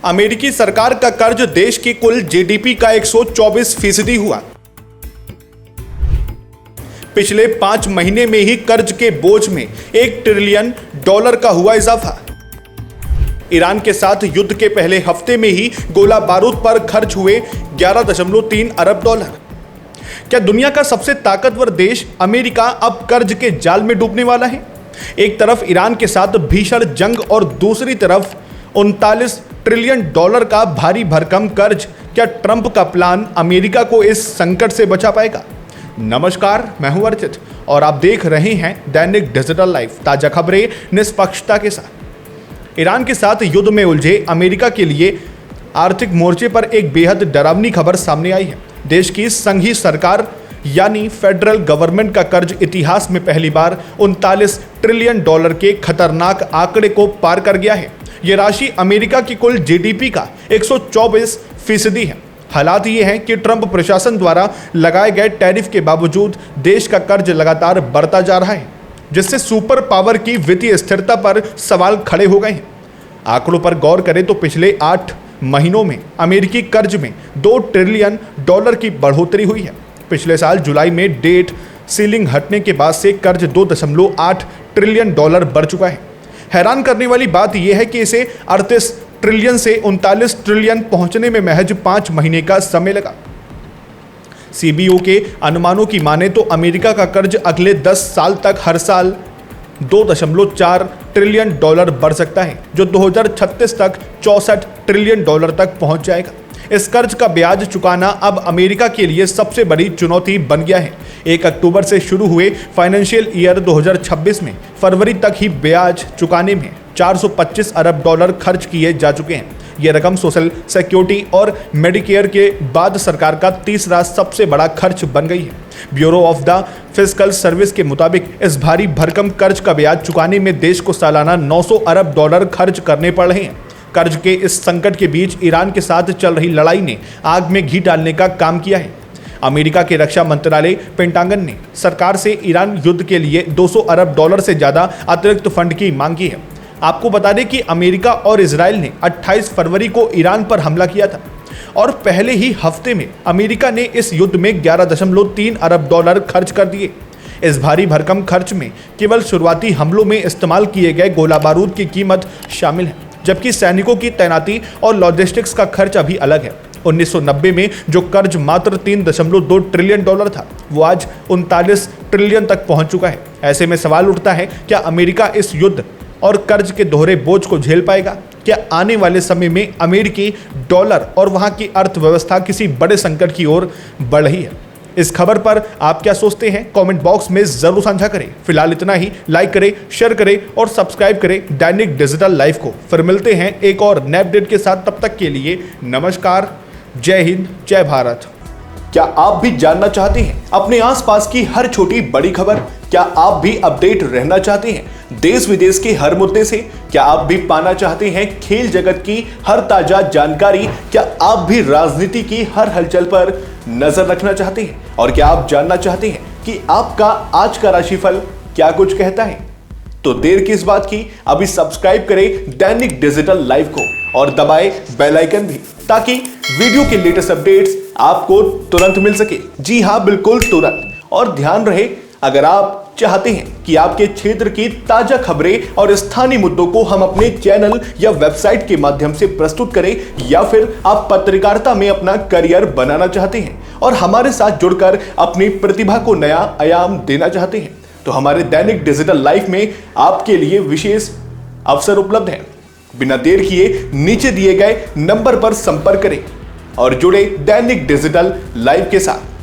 अमेरिकी सरकार का कर्ज देश की कुल जीडीपी का 124% हुआ। पिछले 5 महीने में ही कर्ज के बोझ में $1 ट्रिलियन का हुआ इजाफा। ईरान के साथ युद्ध के पहले हफ्ते में ही गोला बारूद पर खर्च हुए $11.3 अरब। क्या दुनिया का सबसे ताकतवर देश अमेरिका अब कर्ज के जाल में डूबने वाला है? एक तरफ ईरान के साथ भीषण जंग और दूसरी तरफ $39 ट्रिलियन का भारी भरकम कर्ज। क्या ट्रंप का प्लान अमेरिका को इस संकट से बचा पाएगा? नमस्कार, मैं हूं अर्चित और आप देख रहे हैं दैनिक डिजिटल लाइव, ताजा खबरें निष्पक्षता के साथ। ईरान के साथ युद्ध में उलझे अमेरिका के लिए आर्थिक मोर्चे पर एक बेहद डरावनी खबर सामने आई है। देश की संघीय सरकार यानी फेडरल गवर्नमेंट का कर्ज इतिहास में पहली बार $39 ट्रिलियन के खतरनाक आंकड़े को पार कर गया है। यह राशि अमेरिका की कुल जीडीपी का 124% है। हालात ये हैं कि ट्रंप प्रशासन द्वारा लगाए गए टैरिफ के बावजूद देश का कर्ज लगातार बढ़ता जा रहा है, जिससे सुपर पावर की वित्तीय स्थिरता पर सवाल खड़े हो गए हैं। आंकड़ों पर गौर करें तो पिछले 8 महीनों में अमेरिकी कर्ज में $2 ट्रिलियन की बढ़ोतरी हुई है। पिछले साल जुलाई में डेट सीलिंग हटने के बाद से कर्ज $2.8 ट्रिलियन बढ़ चुका है। हैरान करने वाली बात यह है कि इसे 38 ट्रिलियन से 39 ट्रिलियन पहुंचने में महज 5 महीने का समय लगा। सीबीओ के अनुमानों की माने तो अमेरिका का कर्ज अगले 10 साल तक हर साल $2.4 ट्रिलियन बढ़ सकता है, जो 2036 तक $64 ट्रिलियन तक पहुंच जाएगा। इस कर्ज का ब्याज चुकाना अब अमेरिका के लिए सबसे बड़ी चुनौती बन गया है। 1 अक्टूबर से शुरू हुए फाइनेंशियल ईयर 2026 में फरवरी तक ही ब्याज चुकाने में $425 अरब खर्च किए जा चुके हैं। यह रकम सोशल सिक्योरिटी और मेडिकेयर के बाद सरकार का तीसरा सबसे बड़ा खर्च बन गई है। Bureau of the fiscal service के मुताबिक इस भारी भरकम कर्ज का ब्याज चुकाने में देश को सालाना $900 अरब खर्च करने पड़ रहे हैं। कर्ज के इस संकट के बीच ईरान के साथ चल रही लड़ाई ने आग में घी डालने का काम किया है। अमेरिका के रक्षा मंत्रालय पेंटागन ने सरकार से ईरान युद्ध के लिए $200 अरब से ज्यादा अतिरिक्त फंड की मांग की है। आपको बता दें कि अमेरिका और इजराइल ने 28 फरवरी को ईरान पर हमला किया था और पहले ही हफ्ते में अमेरिका ने इस युद्ध में $11.3 अरब खर्च कर दिए। इस भारी भरकम खर्च में केवल शुरुआती हमलों में इस्तेमाल किए गए गोला बारूद की कीमत शामिल है, जबकि सैनिकों की तैनाती और लॉजिस्टिक्स का खर्च अभी अलग है। 1990 में जो कर्ज मात्र $3.2 ट्रिलियन था, वो आज $39 ट्रिलियन तक पहुंच चुका है। ऐसे में सवाल उठता है, क्या अमेरिका इस युद्ध और कर्ज के दोहरे बोझ को झेल पाएगा? क्या आने वाले समय में अमेरिकी डॉलर और वहां की अर्थव्यवस्था किसी बड़े संकट की ओर बढ़ रही है? इस खबर पर आप क्या सोचते हैं? कमेंट बॉक्स में जरूर साझा करें। फिलहाल इतना ही। लाइक करें, शेयर करें और सब्सक्राइब करें दैनिक डिजिटल लाइव को। फिर मिलते हैं एक और नए अपडेट के साथ। तब तक के लिए नमस्कार, जय हिंद, जय भारत। क्या आप भी जानना चाहते हैं अपने आसपास की हर छोटी बड़ी खबर? क्या आप भी अपडेट रहना चाहते हैं देश विदेश के हर मुद्दे से? क्या आप भी पाना चाहते हैं खेल जगत की हर ताजा जानकारी? क्या आप भी राजनीति की हर हलचल पर नजर रखना चाहते हैं? और क्या आप जानना चाहते हैं कि आपका आज का राशिफल क्या कुछ कहता है? तो देर किस बात की, अभी सब्सक्राइब करें दैनिक डिजिटल लाइव को और दबाएं बेल आइकन भी, ताकि वीडियो के लेटेस्ट अपडेट्स आपको तुरंत मिल सके। जी हां, बिल्कुल तुरंत। और ध्यान रहे, अगर आप चाहते हैं कि आपके क्षेत्र की ताजा खबरें और स्थानीय मुद्दों को हम अपने चैनल या वेबसाइट के माध्यम से प्रस्तुत करें, या फिर आप पत्रकारिता में अपना करियर बनाना चाहते हैं और हमारे साथ जुड़कर अपनी प्रतिभा को नया आयाम देना चाहते हैं, तो हमारे दैनिक डिजिटल लाइव में आपके लिए विशेष अवसर उपलब्ध है। बिना देर किए नीचे दिए गए नंबर पर संपर्क करें और जुड़े दैनिक डिजिटल लाइव के साथ।